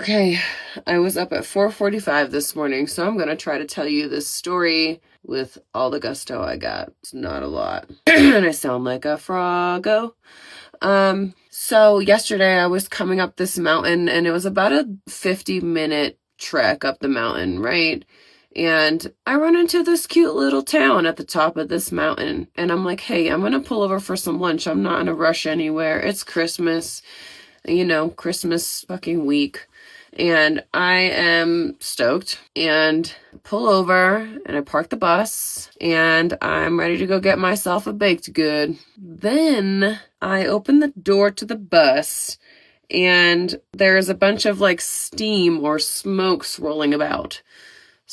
Okay, I was up at 4:45 this morning, so I'm gonna try to tell you this story with all the gusto I got. It's not a lot. And I sound like a froggo. So yesterday I was coming up this mountain and it was about a 50-minute trek up the mountain, right? And I run into this cute little town at the top of this mountain. And I'm like, hey, I'm gonna pull over for some lunch. I'm not in a rush anywhere. It's Christmas, Christmas fucking week. And I am stoked and pull over and I park the bus and I'm ready to go get myself a baked good. Then I open the door to the bus and there's a bunch of like steam or smoke swirling about.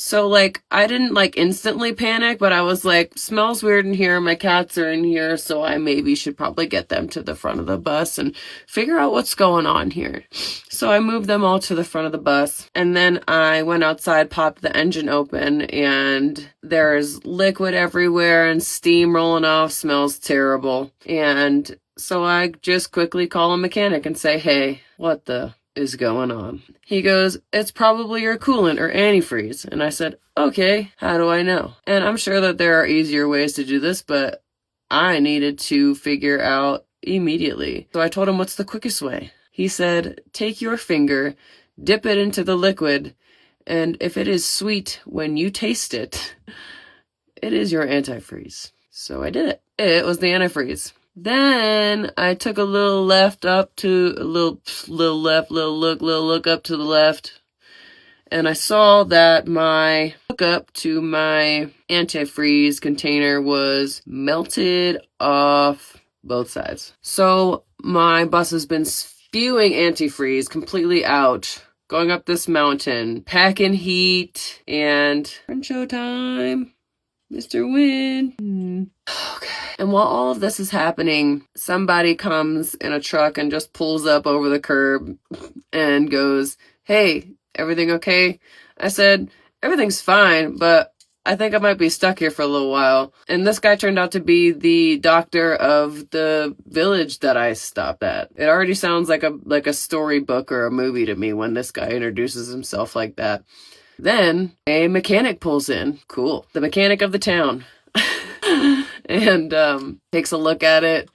So, I didn't, instantly panic, but I was like, smells weird in here. My cats are in here, so I maybe should probably get them to the front of the bus and figure out what's going on here. So I moved them all to the front of the bus, and then I went outside, popped the engine open, and there's liquid everywhere and steam rolling off, smells terrible. And so I just quickly call a mechanic and say, hey, what the is going on? He goes, it's probably your coolant or antifreeze. And I said, okay, how do I know? And I'm sure that there are easier ways to do this, but I needed to figure out immediately. So I told him, what's the quickest way? He said, take your finger, dip it into the liquid, and if it is sweet when you taste it, it is your antifreeze. So I did it. It was the antifreeze. Then I took a little left up to a little look up to the left. And I saw that my hookup to my antifreeze container was melted off both sides. So my bus has been spewing antifreeze completely out, going up this mountain, packing heat, and show time. Mr. Win. Okay. And while all of this is happening, somebody comes in a truck and just pulls up over the curb and goes, hey, everything okay? I said, everything's fine, but I think I might be stuck here for a little while. And this guy turned out to be the doctor of the village that I stopped at. It already sounds like a storybook or a movie to me when this guy introduces himself like that. Then a mechanic pulls in. Cool. The mechanic of the town. And takes a look at it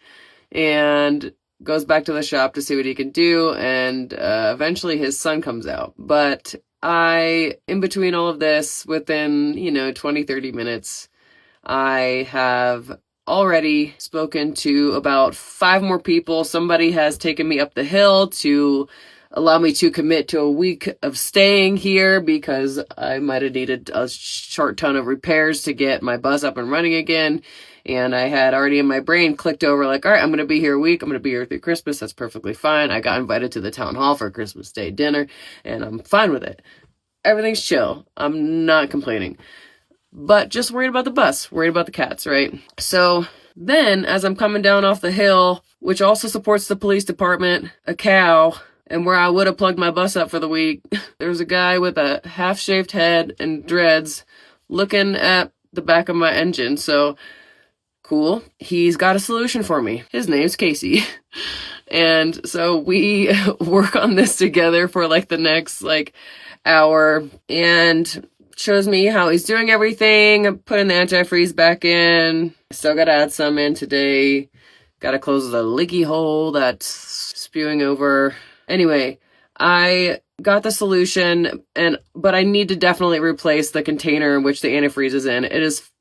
and goes back to the shop to see what he can do. And eventually his son comes out. But in between all of this, within, 20, 30 minutes, I have already spoken to about 5 more people. Somebody has taken me up the hill to allow me to commit to a week of staying here because I might have needed a short ton of repairs to get my bus up and running again. And I had already in my brain clicked over all right, I'm going to be here a week. I'm going to be here through Christmas. That's perfectly fine. I got invited to the town hall for Christmas Day dinner and I'm fine with it. Everything's chill. I'm not complaining, but just worried about the bus, worried about the cats, right? So then as I'm coming down off the hill, which also supports the police department, a cow, and where I would have plugged my bus up for the week, there's a guy with a half-shaved head and dreads looking at the back of my engine. So, cool. He's got a solution for me. His name's Casey. And so we work on this together for the next hour and shows me how he's doing everything. I'm putting the antifreeze back in. Still gotta add some in today. Gotta close the leaky hole that's spewing over. Anyway, I got the solution, but I need to definitely replace the container in which the antifreeze is in. It is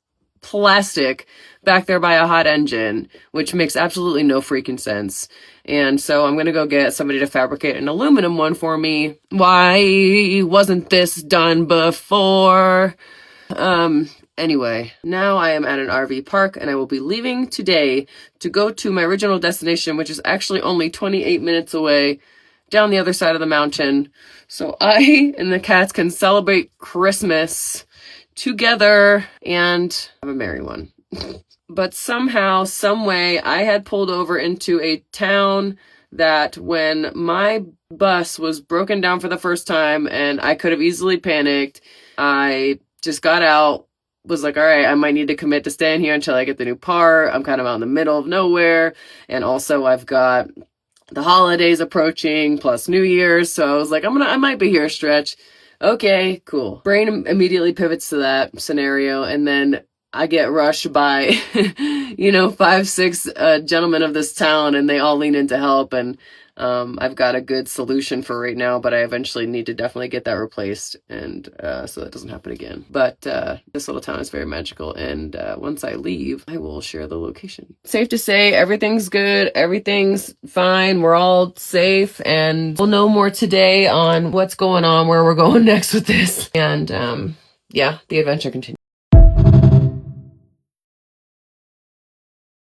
plastic back there by a hot engine, which makes absolutely no freaking sense. And so I'm going to go get somebody to fabricate an aluminum one for me. Why wasn't this done before? Anyway, now I am at an RV park and I will be leaving today to go to my original destination, which is actually only 28 minutes away down the other side of the mountain. So I and the cats can celebrate Christmas together and have a merry one. But somehow, some way, I had pulled over into a town that when my bus was broken down for the first time and I could have easily panicked, I just got out, was like, all right, I might need to commit to staying here until I get the new part. I'm kind of out in the middle of nowhere. And also I've got the holidays approaching plus New Year's. So I was like, I might be here a stretch. Okay, cool. Brain immediately pivots to that scenario, and then I get rushed by, 5, 6 gentlemen of this town, and they all lean in to help. And I've got a good solution for right now, but I eventually need to definitely get that replaced, and so that doesn't happen again. But this little town is very magical, and once I leave, I will share the location. Safe to say, everything's good, everything's fine, we're all safe, and we'll know more today on what's going on, where we're going next with this, and yeah, the adventure continues.